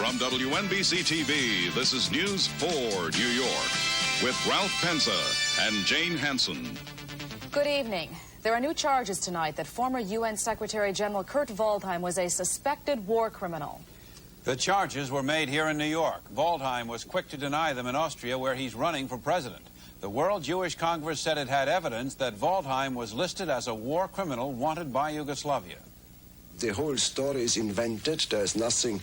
From WNBC TV, this is News 4 New York with Ralph Penza and Jane Hansen. Good evening. There are new charges tonight that former UN Secretary General Kurt Waldheim was a suspected war criminal. The charges were made here in New York. Waldheim was quick to deny them in Austria, where he's running for president. The World Jewish Congress said it had evidence that Waldheim was listed as a war criminal wanted by Yugoslavia. The whole story is invented. There's nothing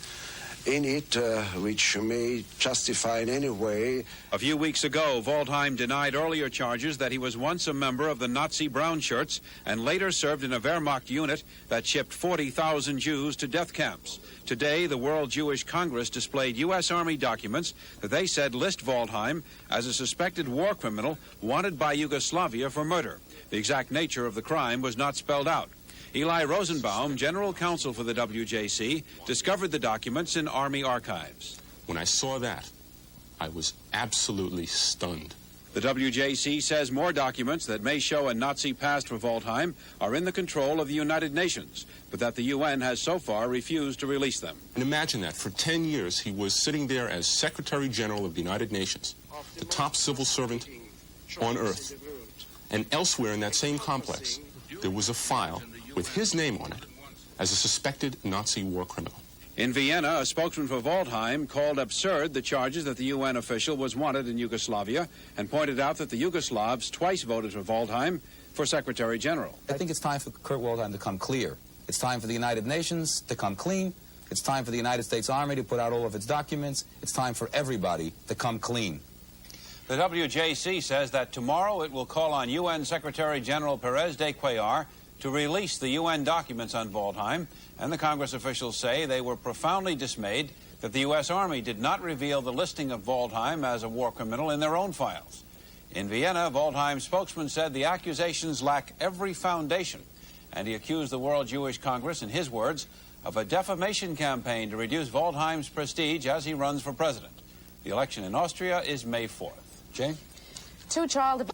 in it which may justify in any way. A few weeks ago, Waldheim denied earlier charges that he was once a member of the Nazi Brown Shirts and later served in a Wehrmacht unit that shipped 40,000 Jews to death camps. Today, the World Jewish Congress displayed U.S. Army documents that they said list Waldheim as a suspected war criminal wanted by Yugoslavia for murder. The exact nature of the crime was not spelled out. Eli Rosenbaum, general counsel for the WJC, discovered the documents in Army archives. When I saw that, I was absolutely stunned. The WJC says more documents that may show a Nazi past for Waldheim are in the control of the United Nations, but that the UN has so far refused to release them. And imagine that. For 10 years, he was sitting there as Secretary General of the United Nations, the top civil servant on Earth. And elsewhere in that same complex, there was a file with his name on it as a suspected Nazi war criminal. In Vienna, a spokesman for Waldheim called absurd the charges that the UN official was wanted in Yugoslavia and pointed out that the Yugoslavs twice voted for Waldheim for Secretary General. I think it's time for Kurt Waldheim to come clear. It's time for the United Nations to come clean. It's time for the United States Army to put out all of its documents. It's time for everybody to come clean. The WJC says that tomorrow it will call on UN Secretary General Perez de Cuellar to release the UN documents on Waldheim, and the Congress officials say they were profoundly dismayed that the U.S. Army did not reveal the listing of Waldheim as a war criminal in their own files. In Vienna, Waldheim's spokesman said the accusations lack every foundation, and he accused the World Jewish Congress, in his words, of a defamation campaign to reduce Waldheim's prestige as he runs for president. The election in Austria is May 4th. Jane? Two child